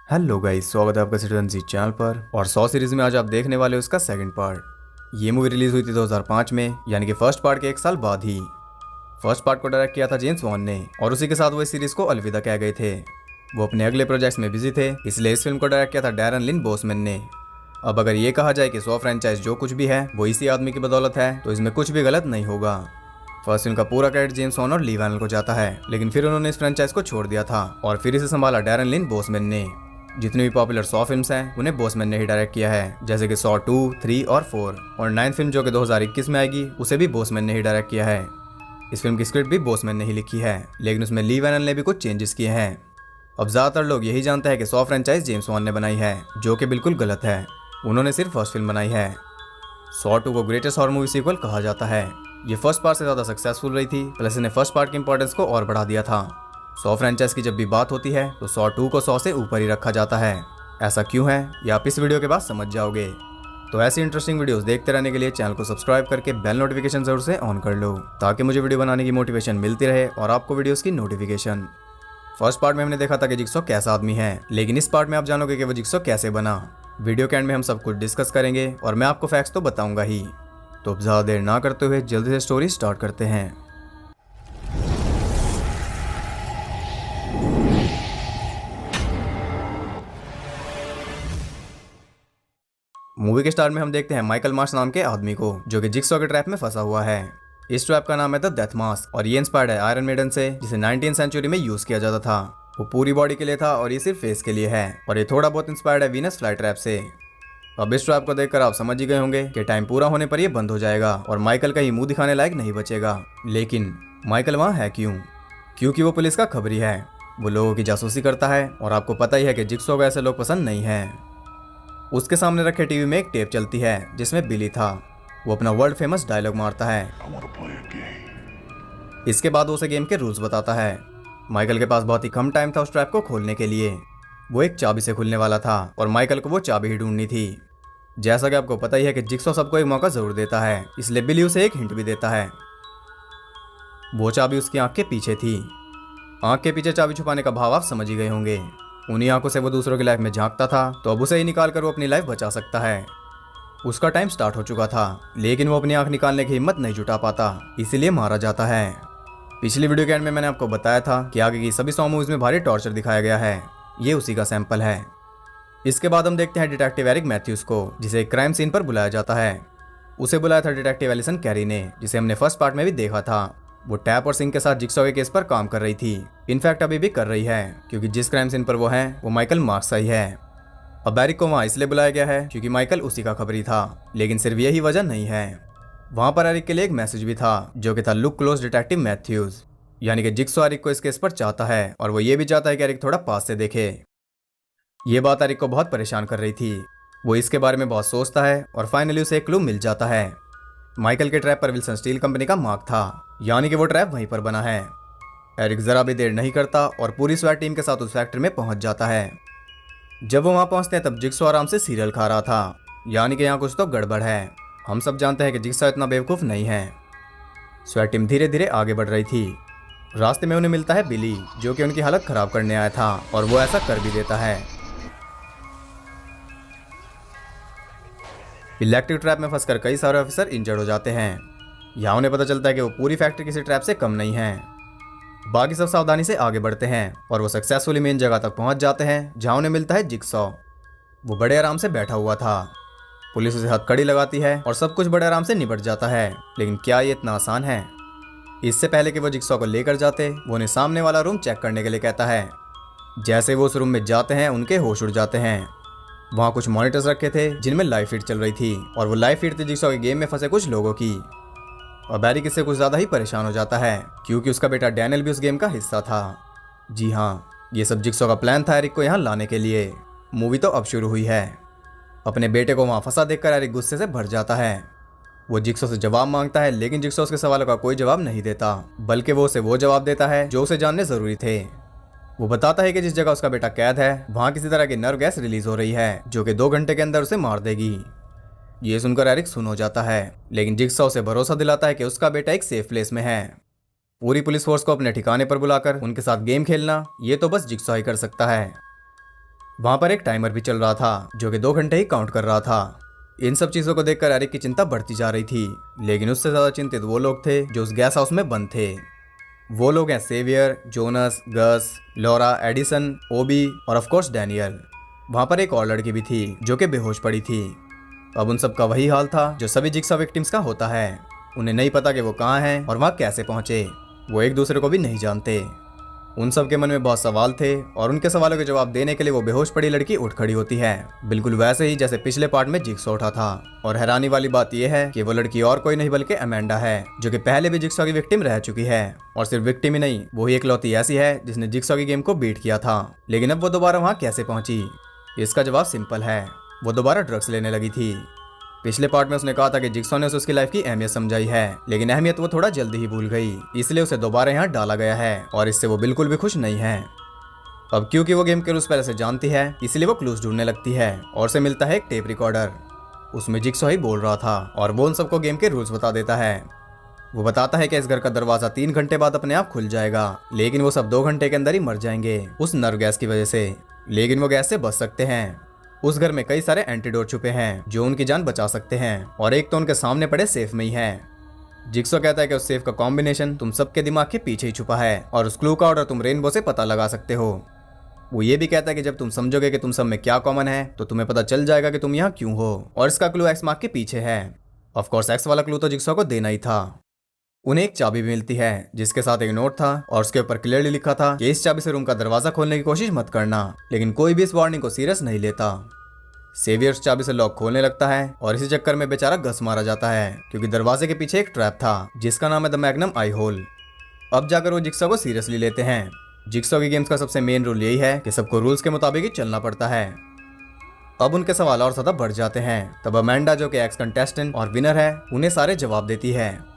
Hello guys, स्वागत है आपका सिटीजन जी चैनल पर। और 100 सीरीज में आज आप देखने वाले हो इसका सेकंड पार्ट। ये मूवी रिलीज हुई थी 2005 में, यानी कि फर्स्ट पार्ट के 1 साल बाद ही। फर्स्ट पार्ट को डायरेक्ट किया था जेम्स वॉन ने, और उसी के साथ वो इस सीरीज को अलविदा कह गए थे। वो अपने अगले प्रोजेक्ट्स में बिजी थे, इसलिए इस फिल्म को डायरेक्ट किया था डैरन लिन बोसमैन ने। अब अगर ये कहा जाए कि 100 फ्रेंचाइज जो कुछ भी है वो इसी आदमी की बदौलत है, तो इसमें कुछ भी गलत नहीं होगा। फर्स्ट फिल्म का पूरा क्रेडिट जेम्स वॉन और ली वैनल को जाता है, लेकिन फिर उन्होंने इस फ्रेंचाइज को छोड़ दिया था और फिर इसे संभाला डैरन लिन बोसमैन ने। जितनी भी पॉपुलर 100 फिल्म्स हैं उन्हें बोसमैन ने ही डायरेक्ट किया है, जैसे कि 100 2, 3 और 4। और 9th फिल्म जो कि 2021 में आएगी उसे भी बोसमैन ने ही डायरेक्ट किया है। इस फिल्म की स्क्रिप्ट भी बोसमैन ने ही लिखी है, लेकिन उसमें ली वैनल ने भी कुछ चेंजेस किए हैं। अब ज्यादातर लोग यही जानते हैं कि 100 फ्रेंचाइज जेम्स वॉन ने बनाई है, जो कि बिल्कुल गलत है। उन्होंने सिर्फ फर्स्ट फिल्म बनाई है। 100 2 को ग्रेटेस्ट हॉरर मूवी सीक्वल कहा जाता है। ये फर्स्ट पार्ट से ज्यादा सक्सेसफुल रही थी, प्लस इसने फर्स्ट पार्ट की इंपॉर्टेंस को और बढ़ा दिया था। 100 फ्रेंचाइज की जब भी बात होती है तो 100 2 को 100 से ऊपर ही रखा जाता है। ऐसा क्यों है ये आप इस वीडियो के बाद समझ जाओगे। तो ऐसी इंटरेस्टिंग वीडियोस देखते रहने के लिए चैनल को सब्सक्राइब करके बेल नोटिफिकेशन जरूर से ऑन कर लो, ताकि मुझे वीडियो बनाने की मोटिवेशन मिलती रहे और आपको वीडियोस की नोटिफिकेशन। फर्स्ट पार्ट में हमने देखा था कि जिक्सॉ कैसा आदमी है, लेकिन इस पार्ट में आप जानोगे कि वो जिक्सॉ कैसे बना। वीडियो के एंड में हम सब कुछ डिस्कस करेंगे और मैं आपको फैक्ट्स तो बताऊंगा ही। तो अब ज्यादा देर ना करते हुए जल्दी से स्टोरी स्टार्ट करते हैं। मूवी के स्टार्ट में हम देखते हैं माइकल मार्श नाम के आदमी को, जो कि जिक्सॉ के ट्रैप में फंसा हुआ है। इस ट्रैप का नाम है द डेथ मास्क और ये इंस्पायर्ड है आयरन मेडन से, जिसे 19th सेंचुरी में यूज किया जाता था। वो पूरी बॉडी के लिए था और ये सिर्फ फेस के लिए है, और ये थोड़ा बहुत इंस्पायर्ड है वीनस फ्लाई ट्रैप से। अब इस ट्रैप को देखकर आप समझ ही गए होंगे कि टाइम पूरा होने पर ये बंद हो जाएगा और माइकल का ही मुंह दिखाने लायक नहीं बचेगा। लेकिन माइकल वहाँ है क्यों? क्योंकि वो पुलिस का खबरी है। वो लोगों की जासूसी करता है, और आपको पता ही है कि जिक्सॉ को ऐसे लोग पसंद नहीं है। उसके सामने रखे टीवी में एक टेप चलती है जिसमें बिली था। वो अपना वर्ल्ड फेमस डायलॉग मारता है। इसके बाद वो उसे गेम के रूल्स बताता है। माइकल के पास बहुत ही कम टाइम था उस ट्रैप को खोलने के लिए। वो एक चाबी से खुलने वाला था और माइकल को वो चाबी ही ढूंढनी थी। जैसा कि आपको पता ही है कि जिक्सॉ सबको एक मौका जरूर देता है, इसलिए बिली उसे एक हिंट भी देता है। वो चाबी उसकी आंख के पीछे थी। आंख के पीछे चाबी छुपाने का भाव आप समझ ही गए होंगे। उन्हीं आंखों से वो दूसरों की लाइफ में झांकता था, तो अब उसे ही निकाल कर वो अपनी लाइफ बचा सकता है। उसका टाइम स्टार्ट हो चुका था, लेकिन वो अपनी आंख निकालने की हिम्मत नहीं जुटा पाता, इसीलिए मारा जाता है। पिछली वीडियो के एंड में मैंने आपको बताया था कि आगे की सभी 100 मूवीज में भारी टॉर्चर दिखाया गया है। ये उसी का सैंपल है। इसके बाद हम देखते हैं डिटेक्टिव एरिक मैथ्यूज को, जिसे एक क्राइम सीन पर बुलाया जाता है। उसे बुलाया था डिटेक्टिव एलिसन कैरी ने, जिसे हमने फर्स्ट पार्ट में भी देखा था। वो टैप और सिंह के साथ जिक्सॉ के केस पर काम कर रही थी। इनफैक्ट अभी भी कर रही है, क्योंकि जिस क्राइम सीन पर वो है वो माइकल मार्क्स ही है। अब एरिक को वहाँ इसलिए बुलाया गया है क्योंकि माइकल उसी का खबरी था, लेकिन सिर्फ यही वजह नहीं है। वहाँ पर एरिक के लिए एक मैसेज भी था, जो कि था लुक क्लोज डिटेक्टिव मैथ्यूज, यानी कि जिक्सॉ एरिक को इस केस पर चाहता है, और वो ये भी चाहता है कि एरिक थोड़ा पास से देखे। ये बात एरिक को बहुत परेशान कर रही थी। वो इसके बारे में बहुत सोचता है और फाइनली उसे एक क्लू मिल जाता है। माइकल के ट्रैप पर विल्सन स्टील कंपनी का मार्क था, यानी कि वो ट्रैप वहीं पर बना है। एरिक जरा भी देर नहीं करता और पूरी स्वैट टीम के साथ उस फैक्ट्री में पहुंच जाता है। जब वो वहां पहुंचते हैं तब जिक्सॉ आराम से सीरियल खा रहा था, यानी कि यहाँ कुछ तो गड़बड़ है। हम सब जानते हैं कि जिक्सॉ इतना बेवकूफ नहीं है। स्वैट टीम धीरे धीरे आगे बढ़ रही थी। रास्ते में उन्हें मिलता है बिली, जो कि उनकी हालत खराब करने आया था, और वो ऐसा कर भी देता है। इलेक्ट्रिक ट्रैप में फंसकर कई सारे ऑफिसर इंजर्ड हो जाते हैं। यहाँ उन्हें पता चलता है कि वो पूरी फैक्ट्री किसी ट्रैप से कम नहीं है। बाकी सब सावधानी से आगे बढ़ते हैं और वो सक्सेसफुली मेन जगह तक पहुंच जाते हैं, जहाँ उन्हें मिलता है जिक्सॉ। वो बड़े आराम से बैठा हुआ था। पुलिस उसे हथकड़ी लगाती है और सब कुछ बड़े आराम से निपट जाता है, लेकिन क्या ये इतना आसान है? इससे पहले कि वो जिक्सॉ को लेकर जाते, वो उन्हें सामने वाला रूम चेक करने के लिए कहता है। जैसे वो उस रूम में जाते हैं उनके होश उड़ जाते हैं। वहाँ कुछ मॉनिटर्स रखे थे जिनमें लाइव फीड चल रही थी, और वो लाइव फीड थी जिक्सॉ के गेम में फंसे कुछ लोगों की। और एरिक इससे कुछ ज्यादा ही परेशान हो जाता है, क्योंकि उसका बेटा डैनियल भी उस गेम का हिस्सा था। जी हाँ, ये सब जिक्सॉ का प्लान था एरिक को यहाँ लाने के लिए। मूवी तो अब शुरू हुई है। अपने बेटे को वहाँ फंसा देखकर एरिक गुस्से से भर जाता है। वो जिक्सॉ से जवाब मांगता है, लेकिन जिक्सॉ उसके सवालों का कोई जवाब नहीं देता, बल्कि वो उसे वो जवाब देता है जो उसे जानने जरूरी थे। वो बताता है कि जिस जगह उसका बेटा कैद है वहाँ किसी तरह की नर्व गैस रिलीज हो रही है, जो कि 2 घंटे के अंदर उसे मार देगी। ये सुनकर एरिक सुन हो जाता है, लेकिन जिक्सॉ उसे भरोसा दिलाता है कि उसका बेटा एक सेफ प्लेस में है। पूरी पुलिस फोर्स को अपने ठिकाने पर बुलाकर उनके साथ गेम खेलना, ये तो बस जिक्सॉ ही कर सकता है। वहां पर एक टाइमर भी चल रहा था जो कि 2 घंटे ही काउंट कर रहा था। इन सब चीजों को देखकर एरिक की चिंता बढ़ती जा रही थी, लेकिन उससे ज्यादा चिंतित वो लोग थे जो उस गैस हाउस में बंद थे। वो लोग हैं सेवियर, जोनस, गस, लॉरा, एडिसन, ओबी और ऑफ कोर्स डैनियल। वहां पर एक और लड़की भी थी जो कि बेहोश पड़ी थी। अब उन सब का वही हाल था जो सभी जिक्सा विक्टिम्स का होता है। उन्हें नहीं पता कि वो कहाँ हैं और वहां कैसे पहुंचे। वो एक दूसरे को भी नहीं जानते। उन सब के मन में बहुत सवाल थे और उनके सवालों के जवाब देने के लिए वो बेहोश पड़ी लड़की उठ खड़ी होती है, बिल्कुल वैसे ही जैसे पिछले पार्ट में जिक्सॉ उठा था। और हैरानी वाली बात यह है कि वो लड़की और कोई नहीं बल्कि अमेंडा है, जो कि पहले भी जिक्सॉ की विक्टिम रह चुकी है। और सिर्फ विक्टिम ही नहीं, वो ही एकलौती ऐसी है जिसने जिक्सॉ की गेम को बीट किया था। लेकिन अब वो दोबारा वहाँ कैसे पहुंची? इसका जवाब सिंपल है, वो दोबारा ड्रग्स लेने लगी थी। पिछले पार्ट में उसने कहा था कि जिक्सॉ ने उसे उसकी लाइफ की अहमियत समझाई है, लेकिन अहमियत वो थोड़ा जल्दी ही भूल गई, इसलिए उसे दोबारा यहाँ डाला गया है और इससे वो बिल्कुल भी खुश नहीं है। अब क्योंकि वो गेम के रूल्स पहले से जानती है, इसलिए वो क्लूज ढूंढने लगती है और उसे मिलता है एक टेप रिकॉर्डर। उसमें जिक्सॉ ही बोल रहा था और वो उन सबको गेम के रूल्स बता देता है। वो बताता है कि इस घर का दरवाजा 3 घंटे बाद अपने आप खुल जाएगा, लेकिन वो सब 2 घंटे के अंदर ही मर जाएंगे उस नर्व गैस की वजह से। लेकिन वो गैस से बच सकते हैं। उस घर में कई सारे एंटीडोट छुपे हैं जो उनकी जान बचा सकते हैं, और एक तो उनके सामने पड़े सेफ में ही है। जिक्सॉ कहता है कि उस सेफ का कॉम्बिनेशन तुम सबके दिमाग के पीछे ही छुपा है और उस क्लू का ऑर्डर तुम रेनबो से पता लगा सकते हो। वो ये भी कहता है कि जब तुम समझोगे कि तुम सब में क्या कॉमन है तो तुम्हें पता चल जाएगा कि तुम यहाँ क्यों हो, और इसका क्लू एक्स मार्क के पीछे है। ऑफ कोर्स एक्स वाला क्लू तो जिक्सॉ को देना ही था। उन्हें एक चाबी भी मिलती है जिसके साथ एक नोट था और उसके ऊपर क्लियरली लिखा था कि इस चाबी से रूम का दरवाजा खोलने की कोशिश मत करना, लेकिन कोई भी इस वार्निंग को सीरियस नहीं लेता। सेवियर उस चाबी से लॉक खोलने लगता है और इसी चक्कर में बेचारा घस मारा जाता है, क्योंकि दरवाजे के पीछे एक ट्रैप था जिसका नाम है द मैग्नम आई होल। अब जाकर वो जिक्सॉ को सीरियसली लेते हैं। जिक्सॉ की गेम्स का सबसे मेन रूल यही है कि सबको रूल्स के मुताबिक ही चलना पड़ता है। अब उनके सवाल और ज्यादा बढ़ जाते हैं। तब अमेंडा, जो कि एक्स कंटेस्टेंट और विनर है, उन्हें सारे जवाब देती है।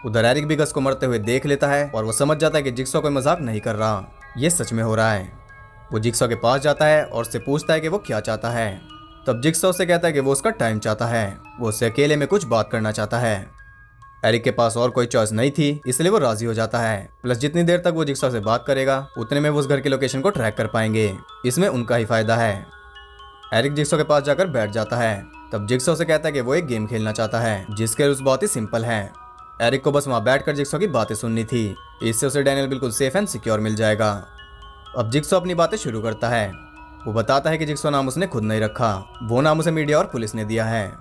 उधर एरिक भी गस को मरते हुए देख लेता है और वो समझ जाता है कि जिक्सॉ कोई मजाक नहीं कर रहा, ये सच में हो रहा है। वो जिक्सॉ के पास जाता है और उससे पूछता है कि वो क्या चाहता है। तब जिक्सॉ से कहता है कि वो उसका टाइम चाहता है, वो उससे अकेले में कुछ बात करना चाहता है। एरिक के पास और कोई चॉइस नहीं थी, इसलिए वो राजी हो जाता है। प्लस जितनी देर तक वो जिक्सॉ से बात करेगा उतने में वो उस घर की लोकेशन को ट्रैक कर पाएंगे, इसमें उनका ही फायदा है। एरिक जिक्सॉ के पास जाकर बैठ जाता है। तब जिक्सॉ से कहता है कि वो एक गेम खेलना चाहता है जिसके रूल्स बहुत ही सिंपल है। एरिक को बस वहां बैठकर जिक्सॉ की बातें सुननी थी, इससे उसे डैनियल बिल्कुल सेफ एंड सिक्योर मिल जाएगा। अब जिक्सॉ अपनी बातें शुरू करता है। वो बताता है कि जिक्सॉ नाम उसने खुद नहीं रखा, वो नाम उसे मीडिया और पुलिस ने दिया है।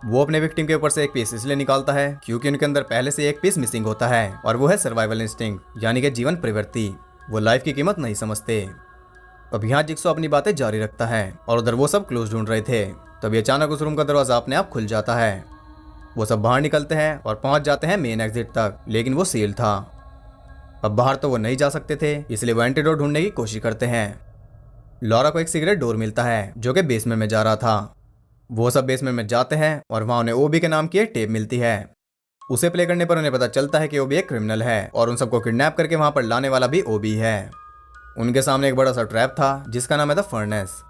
वो अपने विक्टिम के ऊपर से एक पीस इसलिए निकालता है क्योंकि उनके अंदर पहले से एक पीस मिसिंग होता है, और वो है सर्वाइवल इंस्टिंक्ट, यानी कि जीवन प्रवृत्ति। वो लाइफ की कीमत नहीं समझते। अब यहाँ जिक्सॉ अपनी बातें जारी रखता है और उधर वो सब क्लूज ढूंढ रहे थे। तभी अचानक उस रूम का दरवाजा अपने आप खुल जाता है। वो सब बाहर निकलते हैं और पहुंच जाते हैं मेन एग्जिट तक, लेकिन वो सील था। अब बाहर तो वो नहीं जा सकते थे, इसलिए वो एंटीडोट ढूंढने की कोशिश करते हैं। लॉरा को एक सिगरेट डोर मिलता है जो कि बेसमेंट में जा रहा था। वो सब बेसमेंट में जाते हैं और वहां उन्हें ओबी के नाम की एक टेप मिलती है। उसे प्ले करने पर उन्हें पता चलता है कि ओबी एक क्रिमिनल है और उन सबको किडनैप करके वहां पर लाने वाला भी ओबी है। उनके सामने एक बड़ा सा ट्रैप था जिसका नाम है द फर्नेस।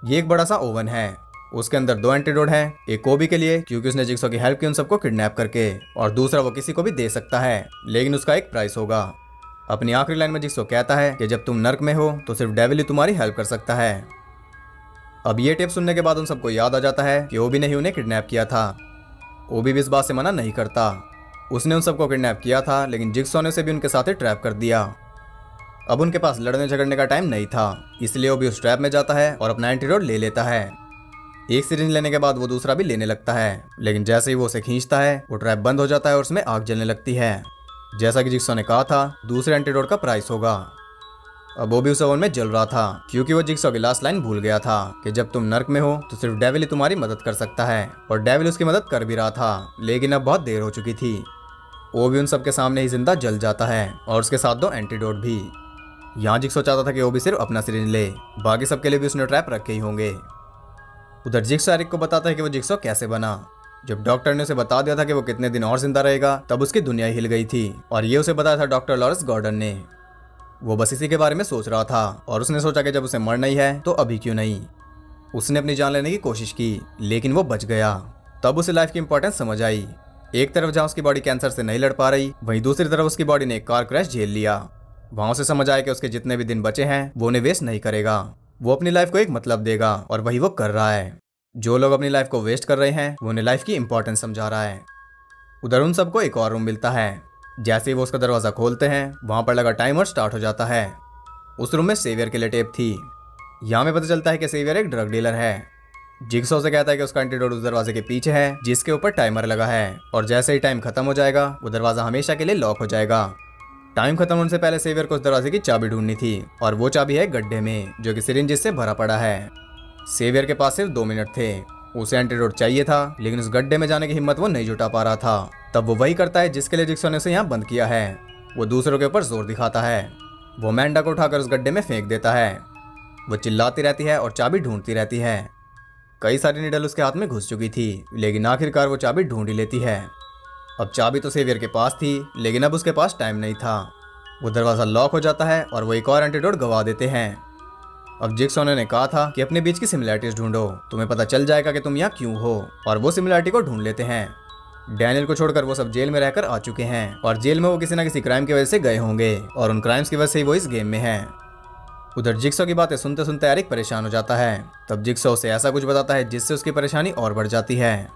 ये एक बड़ा सा ओवन है, उसके अंदर 2 एंटीडोट हैं, एक ओबी के लिए क्योंकि उसने जिक्सॉ की हेल्प की उन सबको किडनैप करके, और दूसरा वो किसी को भी दे सकता है लेकिन उसका एक प्राइस होगा। अपनी आखिरी लाइन में जिक्सॉ कहता है कि जब तुम नर्क में हो तो सिर्फ डेविल ही तुम्हारी हेल्प कर सकता है। अब ये टेप सुनने के बाद उन सबको याद आ जाता है कि ओबी ने ही उन्हें किडनैप किया था। ओबी भी इस बात से मना नहीं करता, उसने उन सबको किडनैप किया था, लेकिन जिक्सॉ ने उसे भी उनके साथ ही ट्रैप कर दिया। अब उनके पास लड़ने झगड़ने का टाइम नहीं था, इसलिए ओबी उस ट्रैप में जाता है और अपना एंटीडोट ले लेता है। एक सिरिंज लेने के बाद वो दूसरा भी लेने लगता है, लेकिन जैसे ही वो उसे खींचता है वो ट्रैप बंद हो जाता है और उसमें आग जलने लगती है। जैसा कि जिक्सॉ ने कहा था, दूसरे एंटीडोट का प्राइस होगा। अब वो भी उस ओवन में जल रहा था क्योंकि वो जिक्सॉ की लास्ट लाइन भूल गया था कि जब तुम नर्क में हो तो सिर्फ डेविल ही तुम्हारी मदद कर सकता है, और डेविल उसकी मदद कर भी रहा था, लेकिन अब बहुत देर हो चुकी थी। वो भी उन सबके सामने ही जिंदा जल जाता है और उसके साथ 2 एंटीडोट भी। यहाँ जिक्सॉ चाहता था कि वो भी सिर्फ अपना सिरिंज ले, बाकी सबके लिए भी उसने ट्रैप रखे ही होंगे। उधर जिक्सॉ एरिक को बताता है कि वो जिक्सॉ कैसे बना। जब डॉक्टर ने उसे बता दिया था कि वो कितने दिन और जिंदा रहेगा, तब उसकी दुनिया हिल गई थी, और ये उसे बताया था डॉक्टर लॉरेंस गॉर्डन ने। वो बस इसी के बारे में सोच रहा था और उसने सोचा कि जब उसे मरना ही है तो अभी क्यों नहीं। उसने अपनी जान लेने की कोशिश की, लेकिन वो बच गया। तब उसे लाइफ की इंपॉर्टेंस समझ आई। एक तरफ जहाँ उसकी बॉडी कैंसर से नहीं लड़ पा रही, वहीं दूसरी तरफ उसकी बॉडी ने एक कार क्रैश झेल लिया। वहां उसे समझ आया कि उसके जितने भी दिन बचे हैं वो उन्हें वेस्ट नहीं करेगा। वो अपनी लाइफ को एक मतलब देगा और वही वो कर रहा है। जो लोग अपनी लाइफ को वेस्ट कर रहे हैं वो उन्हें लाइफ की इंपॉर्टेंस समझा रहा है। उधर उन सबको एक और रूम मिलता है। जैसे ही वो उसका दरवाजा खोलते हैं वहां पर लगा टाइमर स्टार्ट हो जाता है। उस रूम में सेवियर के लिए टेप थी। यहाँ में पता चलता है कि सेवियर एक ड्रग डीलर है। जिगसॉ से कहता है कि उसका एंटीडोट उस दरवाजे के पीछे है जिसके ऊपर टाइमर लगा है, और जैसे ही टाइम खत्म हो जाएगा वो दरवाजा हमेशा के लिए लॉक हो जाएगा। टाइम खत्म होने से पहले सेवियर को उस दरवाजे की चाबी ढूंढनी थी, और वो चाबी है गड्ढे में जो कि सिरिंजेस से भरा पड़ा है। सेवियर के पास सिर्फ 2 मिनट थे। उसे एंटीडोट चाहिए था, लेकिन उस गड्ढे में जाने की हिम्मत वो नहीं जुटा पा रहा था। तब वो वही करता है जिसके लिए जिगसॉ ने उसे यहाँ बंद किया है। वो दूसरों के ऊपर जोर दिखाता है। वो अमेंडा को उठाकर उस गड्ढे में फेंक देता है। वो चिल्लाती रहती है और चाबी ढूंढती रहती है। कई सारी नीडल उसके हाथ में घुस चुकी थी, लेकिन आखिरकार वो चाबी ढूंढ ही लेती है। अब चाबी तो सेवियर के पास थी, लेकिन अब उसके पास टाइम नहीं था। वो दरवाजा लॉक हो जाता है और वो एक और एंटीडोट गवा देते हैं। अब जिगसॉ ने कहा था कि अपने बीच की सिमिलैरिटीज ढूंढो, तुम्हें पता चल जाएगा कि तुम यहाँ क्यों हो, और वो सिमिलैरिटी को ढूंढ लेते हैं। डैनियल को छोड़कर वो सब जेल में रहकर आ चुके हैं, और जेल में वो किसी न किसी क्राइम की वजह से गए होंगे, और उन क्राइम्स की वजह से ही वो इस गेम में है। उधर जिगसॉ की बातें सुनते सुनते एरिक परेशान हो जाता है। तब जिगसॉ उसे ऐसा कुछ बताता है जिससे उसकी परेशानी और बढ़ जाती है।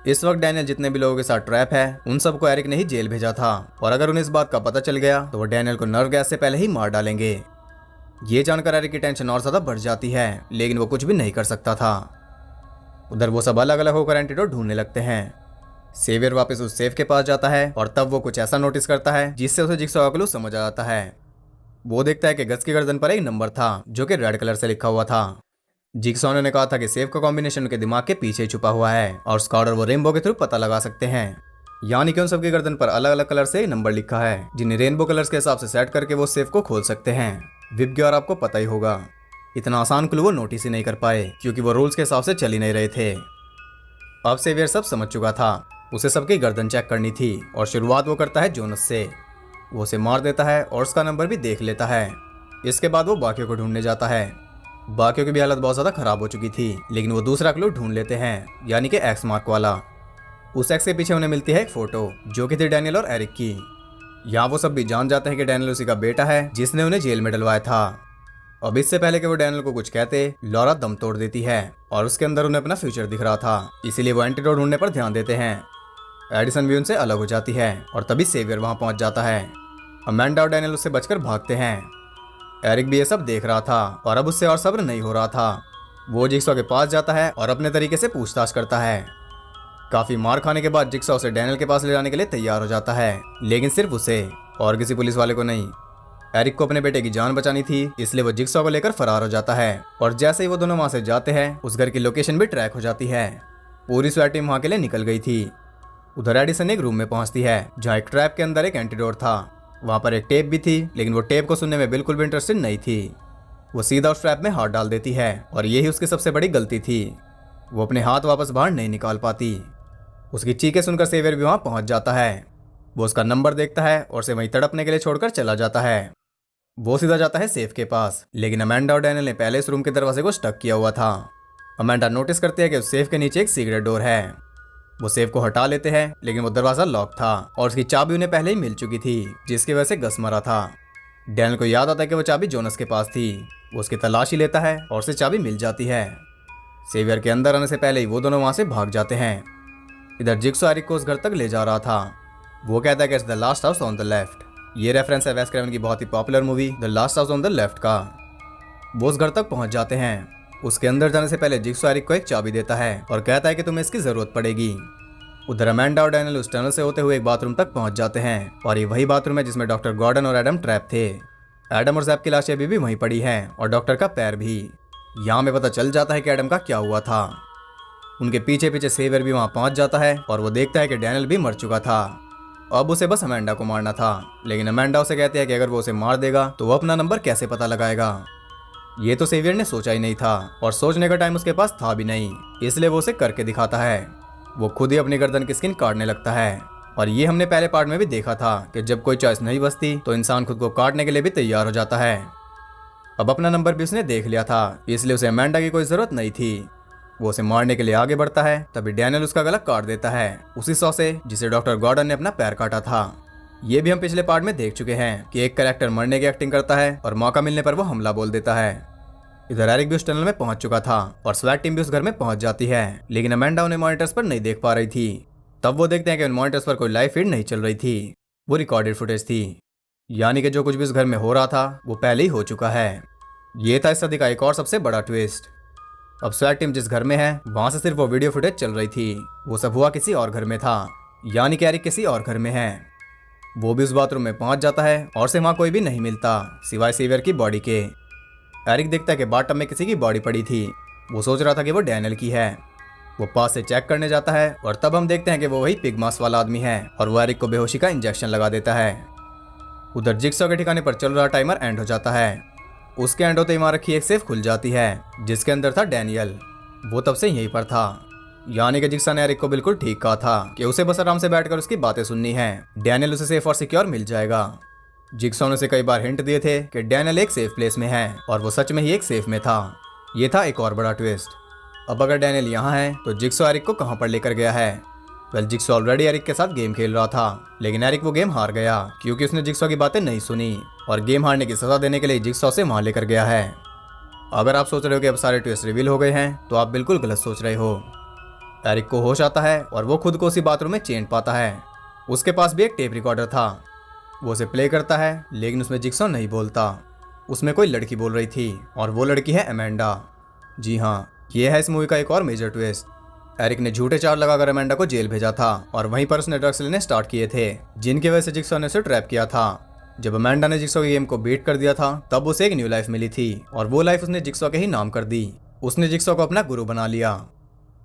इस वक्त डैनियल जितने भी लोगों के साथ ट्रैप है उन सबको एरिक ने ही जेल भेजा था, और अगर उन्हें इस बात का पता चल गया तो वो डैनियल को नर्व गैस से पहले ही मार डालेंगे। ये जानकर एरिक की टेंशन और ज्यादा बढ़ जाती है, लेकिन वो कुछ भी नहीं कर सकता था। उधर वो सब अलग अलग होकर एंटीडोट ढूंढने लगते हैं। सेवियर वापस उस सेफ के पास जाता है, और तब वो कुछ ऐसा नोटिस करता है जिससे उसे जिगसॉ का क्लू समझ आ जाता है। वो देखता है कि गस की गर्दन पर एक नंबर था जो कि रेड कलर से लिखा हुआ था। जिगसॉ ने कहा था कि सेफ का कॉम्बिनेशन उनके दिमाग के पीछे छुपा हुआ है, और उसका ऑर्डर वो रेनबो के थ्रू पता लगा सकते हैं। यानी कि उन सबकी गर्दन पर अलग अलग कलर से नंबर लिखा है, जिन्हें रेनबो कलर्स के हिसाब से सेट करके वो सेफ को खोल सकते हैं। विबग्योर और आपको पता ही होगा, इतना आसान क्लू वो नोटिस ही नहीं कर पाए क्योंकि वो रूल्स के हिसाब से चल ही नहीं रहे थे। अब सेवियर सब समझ चुका था। उसे सबकी गर्दन चेक करनी थी, और शुरुआत वो करता है जोनस से। वो उसे मार देता है और उसका नंबर भी देख लेता है। इसके बाद वो बाकियों को ढूंढने जाता है। बाकियों की भी हालत बहुत ज्यादा खराब हो चुकी थी, लेकिन वो दूसरा क्लू ढूंढ लेते हैं, यानी कि एक्स मार्क वाला। उस एक्स के पीछे उन्हें मिलती है एक फोटो जो कि थी डैनियल और एरिक की। यहाँ वो सब भी जान जाते हैं कि डैनियल उसी का बेटा है जिसने उन्हें जेल में डलवाया था। अब इससे पहले कि वो डैनियल को कुछ कहते, लॉरा दम तोड़ देती है, और उसके अंदर उन्हें अपना फ्यूचर दिख रहा था, इसीलिए वो एंटीडोट ढूंढने पर ध्यान देते हैं। एडिसन भी उनसे अलग हो जाती है, और तभी सेवियर वहां पहुंच जाता है। अमेंडा और डैनियल उससे बचकर भागते हैं। एरिक भी ये सब देख रहा था, और अब उससे और सब्र नहीं हो रहा था। वो जिगसॉ के पास जाता है और अपने तरीके से पूछताछ करता है। काफी मार खाने के बाद जिगसॉ उसे डैनियल के पास ले जाने के लिए तैयार हो जाता है, लेकिन सिर्फ उसे और किसी पुलिस वाले को नहीं। एरिक को अपने बेटे की जान बचानी थी, इसलिए वो जिगसॉ को लेकर फरार हो जाता है, और जैसे ही वो दोनों वहां से जाते हैं उस घर की लोकेशन भी ट्रैक हो जाती है। पूरी स्वैट टीम वहां के लिए निकल गई थी। उधर एडिसन एक रूम में पहुंचती है जहाँ एक ट्रैप के अंदर एक एंटीडोट था। वहां पर एक टेप भी थी, लेकिन वो टेप को सुनने में बिल्कुल भी इंटरेस्टेड नहीं थी। वो सीधा उस ट्रैप में हाथ डाल देती है, और यही उसकी सबसे बड़ी गलती थी। वो अपने हाथ वापस बाहर नहीं निकाल पाती। उसकी चीखें सुनकर सेवियर भी वहां पहुंच जाता है। वो उसका नंबर देखता है और उसे वहीं तड़पने के लिए छोड़कर चला जाता है। वो सीधा जाता है सेफ के पास, लेकिन अमेंडा और डैनियल ने पहले इस रूम के दरवाजे को स्टक किया हुआ था। अमेंडा नोटिस करती है कि उस सेफ के नीचे एक सीक्रेट डोर है। वो सेफ को हटा लेते हैं, लेकिन वो दरवाजा लॉक था, और उसकी चाबी उन्हें पहले ही मिल चुकी थी, जिसकी वजह से गस मरा था। डैनियल को याद आता है कि वो चाबी जोनस के पास थी। वो उसकी तलाशी लेता है और उसे चाबी मिल जाती है। सेवियर के अंदर आने से पहले ही वो दोनों वहां से भाग जाते हैं। इधर जिगसॉ एरिक को उस घर तक ले जा रहा था। वो कहता है कि it's the last house on the left. ये रेफरेंस है वेस क्रेवन की बहुत ही popular movie the last house on the left का। वो उस घर तक पहुंच जाते हैं। उसके अंदर जाने से पहले जिगसॉ एरिक को एक चाबी देता है और कहता है कि तुम्हें इसकी जरूरत पड़ेगी। उधर अमेंडा और डैनियल उस टनल से होते हुए एक बाथरूम तक पहुंच जाते हैं, और ये वही बाथरूम है जिसमें डॉक्टर गॉर्डन और एडम ट्रैप थे। एडम और जैप की लाशें अभी भी वहीं पड़ी हैं, और डॉक्टर का पैर भी। यहाँ में पता चल जाता है कि एडम का क्या हुआ था। उनके पीछे पीछे सेवियर भी वहां पहुंच जाता है, और वो देखता है कि डैनियल भी मर चुका था। अब उसे बस अमेंडा को मारना था, लेकिन अमेंडा उसे कहती है कि अगर वो उसे मार देगा तो वो अपना नंबर कैसे पता लगाएगा। ये तो सेवियर ने सोचा ही नहीं था, और सोचने का टाइम उसके पास था भी नहीं, इसलिए वो उसे करके दिखाता है। वो खुद ही अपनी गर्दन की स्किन काटने लगता है, और ये हमने पहले पार्ट में भी देखा था कि जब कोई चॉइस नहीं बचती तो इंसान खुद को काटने के लिए भी तैयार हो जाता है। अब अपना नंबर भी उसने देख लिया था, इसलिए उसे अमेंडा की कोई जरूरत नहीं थी। वो उसे मारने के लिए आगे बढ़ता है, तभी डैनियल उसका गला काट देता है, उसी सॉ से जिसे डॉक्टर गॉर्डन ने अपना पैर काटा था। ये भी हम पिछले पार्ट में देख चुके हैं कि एक कैरेक्टर मरने की एक्टिंग करता है और मौका मिलने पर वो हमला बोल देता है। इधर एरिक भी उस टनल में पहुंच चुका था और स्वैट टीम भी उस घर में पहुंच जाती है, लेकिन अमेंडा उन्हें मॉनिटर्स पर नहीं देख पा रही थी। तब वो देखते हैं कि उन मॉनिटर्स पर कोई लाइव फीड नहीं चल रही थी, वो रिकॉर्डेड फुटेज थी। यानी कि जो कुछ भी उस घर में हो रहा था वो पहले ही हो चुका है। ये था इस सदी का एक और सबसे बड़ा ट्विस्ट। अब स्वैट टीम जिस घर में है वहां से सिर्फ वो वीडियो फुटेज चल रही थी, वो सब हुआ किसी और घर में था, यानी कि एरिक किसी और घर में है। वो भी उस बाथरूम में पहुंच जाता है और से वहां कोई भी नहीं मिलता सिवाय सेवियर की बॉडी के। एरिक देखता है कि बाथटब में किसी की बॉडी पड़ी थी, वो सोच रहा था कि वो डैनियल की है। वो पास से चेक करने जाता है और तब हम देखते हैं कि वो वही पिग मास्क वाला आदमी है और वो एरिक को बेहोशी का इंजेक्शन लगा देता है। उधर जिक्सॉ के ठिकाने पर चल रहा टाइमर एंड हो जाता है। उसके एंड होते ही वहां रखी एक सेफ खुल जाती है जिसके अंदर था डैनियल। वो तब से यहीं पर था, यानी कि जिक्सॉ ने एरिक को बिल्कुल ठीक कहा था कि उसे बस आराम से बैठकर उसकी बातें सुननी है, डैनियल उसे सेफ और सिक्योर मिल जाएगा। जिक्सॉ ने उसे कई बार हिंट दिए थे कि डैनियल एक सेफ प्लेस में है और वो सच में ही एक सेफ में था। ये था एक और बड़ा ट्विस्ट। अब अगर डैनियल यहाँ है तो जिक्सॉ एरिक को कहाँ पर लेकर गया है? वेल, जिक्सॉ ऑलरेडी एरिक के साथ गेम खेल रहा था, लेकिन एरिक वो गेम हार गया क्योंकि उसने जिक्सॉ की बातें नहीं सुनी और गेम हारने की सजा देने के लिए जिक्सॉ से वहां लेकर गया है। अगर आप सोच रहे हो कि अब सारे ट्विस्ट रिवील हो गए हैं तो आप बिल्कुल गलत सोच रहे हो। एरिक को होश आता है और वो खुद को उसी बाथरूम में चेंज पाता है। उसके पास भी एक टेप रिकॉर्डर था, वो उसे प्ले करता है, लेकिन उसमें जिक्सॉ नहीं बोलता। उसमें कोई लड़की बोल रही थी और वो लड़की है अमेंडा। जी हाँ, ये है इस मूवी का एक और मेजर ट्विस्ट। एरिक ने झूठे चार्ज लगाकर अमेंडा को जेल भेजा था और वहीं पर उसने ड्रग्स लेने स्टार्ट किए थे, जिनकी वजह से जिक्सॉ ने उसे ट्रैप किया था। जब अमेंडा ने जिक्सॉ की गेम को बीट कर दिया था तब उसे एक न्यू लाइफ मिली थी और वो लाइफ उसने जिक्सॉ के ही नाम कर दी। उसने जिक्सॉ को अपना गुरु बना लिया।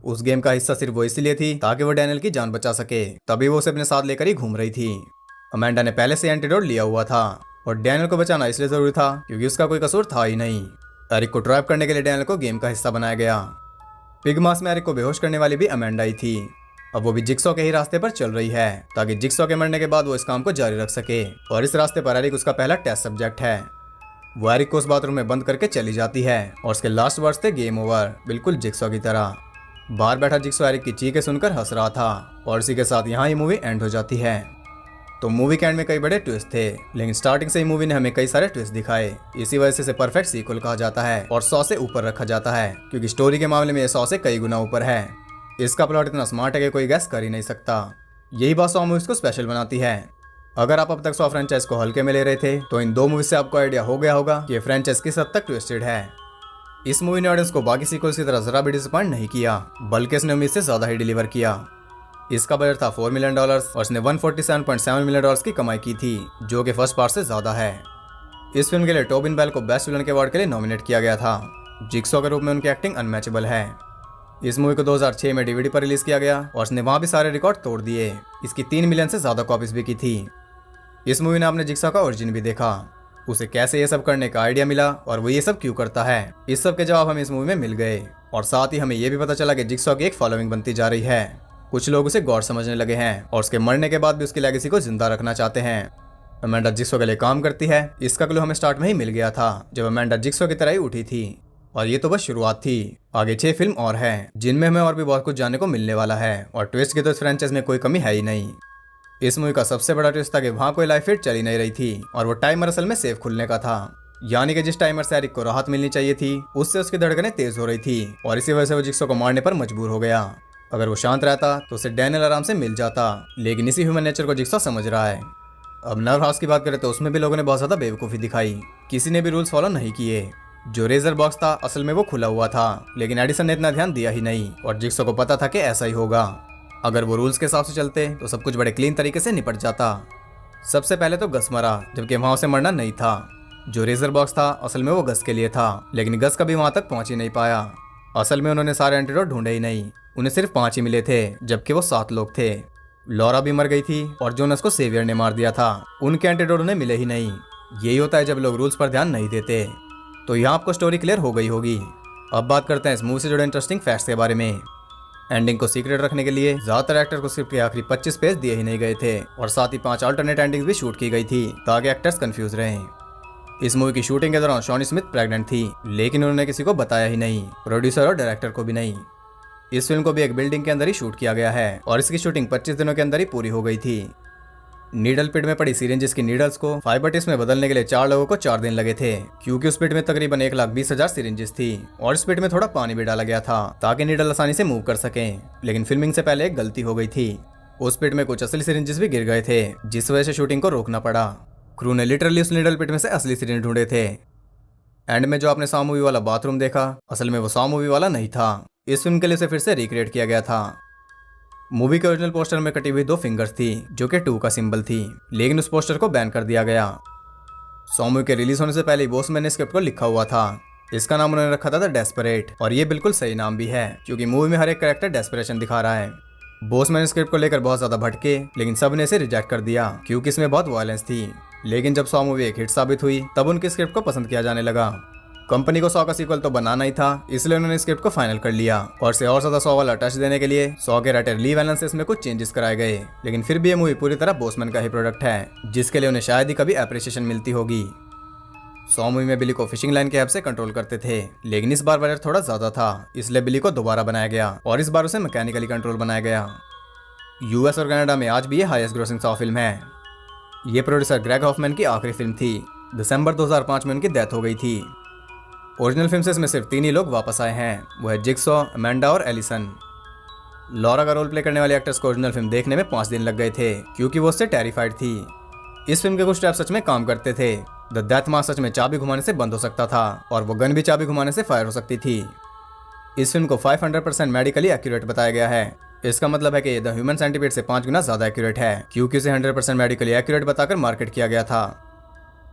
उस गेम का हिस्सा सिर्फ वो इसलिए थी ताकि वो डैनियल की जान बचा सके, तभी वो उसे अपने साथ लेकर ही घूम रही थी। अमेंडा ने पहले से एंटीडोट लिया हुआ था और डैनियल को बचाना इसलिए जरूरी था क्योंकि उसका कोई कसूर था ही नहीं। एरिक को ट्रैप करने के लिए डैनियल को गेम का हिस्सा बनाया गया। पिग मास्क में एरिक को बेहोश करने वाली भी अमेंडा ही थी। अब वो भी जिक्सॉ के ही रास्ते पर चल रही है ताकि जिक्सॉ के मरने के बाद वो इस काम को जारी रख सके, और इस रास्ते पर एरिक उसका पहला टेस्ट सब्जेक्ट है। वो एरिक को उस बाथरूम में बंद करके चली जाती है और उसके लास्ट वर्ड्स थे गेम ओवर, बिल्कुल जिक्सॉ की तरह। बाहर बैठा जिक्सॉ एरिक की चीखें सुनकर हंस रहा था और इसी के साथ यहाँ ये मूवी एंड हो जाती है। तो मूवी के एंड में कई बड़े ट्विस्ट थे, लेकिन स्टार्टिंग से ही मूवी ने हमें कई सारे ट्विस्ट दिखाए। इसी वजह से इसे परफेक्ट सीक्वल कहा जाता है और 100 से ऊपर रखा जाता है, क्योंकि स्टोरी के मामले में ये 100 से कई गुना ऊपर है। इसका प्लॉट इतना स्मार्ट है कि कोई गैस कर ही नहीं सकता। यही बात 100 मूवीज को स्पेशल बनाती है। अगर आप अब तक 100 फ्रेंचाइज को हल्के में ले रहे थे तो इन 2 मूवीज से आपको आइडिया हो गया होगा कि ये फ्रेंचाइज किस हद तक ट्विस्टेड है। इस मूवी ने ऑडियंस को बाकी सीक्वल्स की तरह जरा भी डिसअपॉइंट नहीं किया, बल्कि इसने उम्मीद से ज्यादा ही डिलीवर किया। इसका बजट था $4 मिलियन और इसने $147.7 मिलियन की कमाई की थी, जो कि फर्स्ट पार्ट से ज्यादा है। इस फिल्म के लिए टोबिन बेल को बेस्ट विलन के अवार्ड के लिए नॉमिनेट किया गया था। जिक्सॉ के रूप में उनकी एक्टिंग अनमैचेबल है। इस मूवी को 2006 में डीवीडी पर रिलीज किया गया और इसने वहां भी सारे रिकॉर्ड तोड़ दिए। इसकी 3 मिलियन से ज्यादा कॉपीज भी की थी। इस मूवी ने अपने जिक्सॉ का ओरिजिन भी देखा, उसे कैसे ये सब करने का आइडिया मिला और वो ये सब क्यों करता है। इस सब के जवाब हमें इस मूवी में मिल गए, और साथ ही हमें ये भी पता चला कि जिक्सॉ की एक फॉलोइंग बनती जा रही है। कुछ लोग उसे गॉड समझने लगे हैं और उसके मरने के बाद भी उसकी लेगेसी को जिंदा रखना चाहते हैं। अमेंडा जिक्सॉ के लिए काम करती है, इसका क्लू हमें स्टार्ट में ही मिल गया था जब अमेंडा जिक्सॉ की तरह ही उठी थी। और ये तो बस शुरुआत थी, आगे 6 फिल्म और हैं जिनमें हमें और भी बहुत कुछ जानने को मिलने वाला है, और ट्विस्ट की तो इस फ्रेंचाइज में कोई कमी है ही नहीं। इस मूवी का सबसे बड़ा ट्विस्ट था कि वहाँ कोई लाइफ फिट चली नहीं रही थी और वो टाइमर असल में सेफ खुलने का था, यानी कि जिस टाइमर से एरिक को राहत मिलनी चाहिए थी उससे उसकी धड़कनें तेज हो रही थी और इसी वजह से वो जिक्सॉ को मारने पर मजबूर हो गया। अगर वो शांत रहता तो उसे डैनियल आराम से मिल जाता, लेकिन इसी ह्यूमन नेचर को जिक्सॉ समझ रहा है। अब नर्व हाउस की बात करें तो उसमें भी लोगों ने बहुत ज्यादा बेवकूफ़ी दिखाई, किसी ने भी रूल्स फॉलो नहीं किए। जो रेजर बॉक्स था असल में वो खुला हुआ था, लेकिन एडिसन ने इतना ध्यान दिया ही नहीं और जिक्सॉ को पता था कि ऐसा ही होगा। अगर वो रूल्स के हिसाब से चलते तो सब कुछ बड़े क्लीन तरीके से निपट जाता। सबसे पहले तो गस मरा, जबकि वहां उसे मरना नहीं था। जो रेजर बॉक्स था असल में वो गस के लिए था, लेकिन गस कभी वहां तक पहुंच ही नहीं पाया। असल में उन्होंने सारे एंटीडोट ढूंढे ही नहीं, उन्हें सिर्फ 5 ही मिले थे, जबकि वो 7 लोग थे। लॉरा भी मर गई थी और जोनस को सेवियर ने मार दिया था, उनके एंटीडोट उन्हें मिले ही नहीं। यही होता है जब लोग रूल्स पर ध्यान नहीं देते। तो यहाँ आपको स्टोरी क्लियर हो गई होगी। अब बात करते हैं इस मूवी से जुड़े इंटरेस्टिंग फैक्ट्स के बारे में। एंडिंग को सीक्रेट रखने के लिए ज्यादातर एक्टर को स्क्रिप्ट के आखिरी 25 पेज दिए ही नहीं गए थे, और साथ ही 5 अल्टरनेट एंडिंग्स भी शूट की गई थी ताकि एक्टर्स कंफ्यूज रहें। इस मूवी की शूटिंग के दौरान शॉनी स्मिथ प्रेग्नेंट थी, लेकिन उन्होंने किसी को बताया ही नहीं, प्रोड्यूसर और डायरेक्टर को भी नहीं। इस फिल्म को भी एक बिल्डिंग के अंदर ही शूट किया गया है और इसकी शूटिंग 25 दिनों के अंदर ही पूरी हो गई थी। नीडल पिट में पड़ी सिरिंजेस की नीडल्स को फाइबर टिप्स में बदलने के लिए 4 लोगों को 4 दिन लगे थे, क्योंकि उस पिट में तकरीबन 1,20,000 सिरिंजेस थी और इस पिट में थोड़ा पानी भी डाला गया था ताकि नीडल आसानी से मूव कर सकें। लेकिन फिल्मिंग से पहले एक गलती हो गई थी। उस पिट में कुछ असली सिरिंजेस भी गिर गए थे, जिस वजह से शूटिंग को रोकना पड़ा। क्रू ने लिटरली उस नीडल पिट में से असली सिरिंज ढूंढे थे। एंड में जो आपने सॉ मूवी वाला बाथरूम देखा, असल में वो सॉ मूवी वाला नहीं था। इस फिल्म के लिए उसे फिर से रिक्रिएट किया गया था। मूवी के ओरिजिनल पोस्टर में कटी हुई 2 फिंगर्स थी जो कि 2 का सिंबल थी, लेकिन उस पोस्टर को बैन कर दिया गया। सॉ मूवी के रिलीज होने से पहले बॉसमैन ने स्क्रिप्ट को लिखा हुआ था। इसका नाम उन्होंने रखा था द डेस्परेट, और ये बिल्कुल सही नाम भी है क्योंकि मूवी में हर एक कैरेक्टर डेस्परेशन दिखा रहा है। बॉसमैन स्क्रिप्ट को लेकर बहुत ज्यादा भटके, लेकिन सब ने इसे रिजेक्ट कर दिया क्योंकि इसमें बहुत वायलेंस थी। लेकिन जब सॉ मूवी एक हिट साबित हुई तब उनकी स्क्रिप्ट को पसंद किया जाने लगा। कंपनी को सॉ का सीक्वल तो बनाना ही था, इसलिए उन्होंने स्क्रिप्ट को फाइनल कर लिया और से और ज्यादा सॉ वाला टच देने के लिए सॉ के राइटर ली वैलेंस से इसमें कुछ चेंजेस कराए गए। लेकिन फिर भी ये मूवी पूरी तरह बॉसमैन का ही प्रोडक्ट है, जिसके लिए उन्हें शायद ही कभी एप्रिसिएशन मिलती होगी। सॉ मूवी में बिली को फिशिंग लाइन की हेल्प से कंट्रोल करते थे, लेकिन इस बार बजट थोड़ा ज्यादा था, इसलिए बिली को दोबारा बनाया गया और इस बार उसे मैकेनिकली कंट्रोल बनाया गया। यूएस और कनाडा में आज भी ये हाईएस्ट ग्रोसिंग सॉ फिल्म है। ये प्रोड्यूसर ग्रेग हॉफमैन की आखिरी फिल्म थी। दिसंबर 2005 में उनकी डेथ हो गई थी। ओरिजिनल फिल्म से इसमें सिर्फ 3 ही लोग वापस आए हैं, वो है जिगसॉ, अमेंडा और एलिसन। लॉरा का रोल प्ले करने वाले एक्ट्रेस को ओरिजिनल फिल्म देखने में 5 दिन लग गए थे क्योंकि वो उससे टेरिफाइड थी। इस फिल्म के कुछ स्टेप सच में काम करते थे। द डेथ मास्क सच में चाबी घुमाने से बंद हो सकता था और वो गन भी चाबी घुमाने से फायर हो सकती थी। इस फिल्म को 500% मेडिकली एक्यूरेट बताया गया है। इसका मतलब है कि द ह्यूमन सेंटीपीड से 5 गुना ज्यादा एक्यूरेट है क्योंकि उसे 100% मेडिकली एक्यूरेट बताकर मार्केट किया गया था।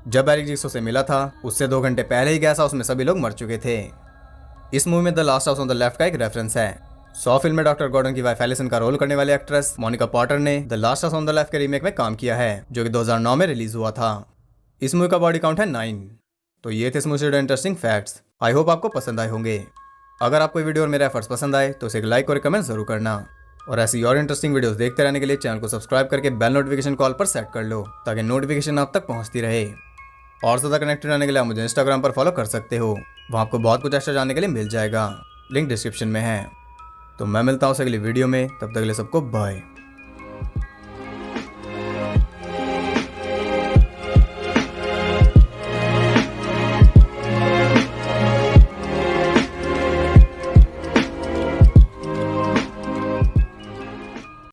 जब एरिक जिग्सॉ से मिला था उससे 2 घंटे पहले ही गैस हाउस में सभी लोग मर चुके थे। इस मूवी में the last house on the left का एक रेफरेंस है। सॉ फिल्म में डॉक्टर गॉर्डन की वाइफ एलिसन का रोल करने वाले एक्ट्रेस मोनिका पॉटर ने the last house on the left के रीमेक में काम किया है, जो कि 2009 में रिलीज हुआ था। इस मूवी का बॉडी काउंट है 9। तो ये थे इस मूवी से इंटरेस्टिंग फैक्ट्स। आई होप आपको पसंद आए होंगे। अगर आपको वीडियो और मेरे एफर्ट्स पसंद आए तो इसे लाइक और कमेंट जरूर करना, और ऐसी और इंटरेस्टिंग वीडियोस देखते रहने के लिए चैनल को सब्सक्राइब करके बेल नोटिफिकेशन कॉल पर सेट कर लो ताकि नोटिफिकेशन आप तक पहुंचती रहे। और ज़्यादा कनेक्टेड रहने के लिए आप मुझे इंस्टाग्राम पर फॉलो कर सकते हो, वहाँ आपको बहुत कुछ एक्स्ट्रा जानने के लिए मिल जाएगा। लिंक डिस्क्रिप्शन में है। तो मैं मिलता हूँ अगली वीडियो में, तब तक के लिए सबको बाय।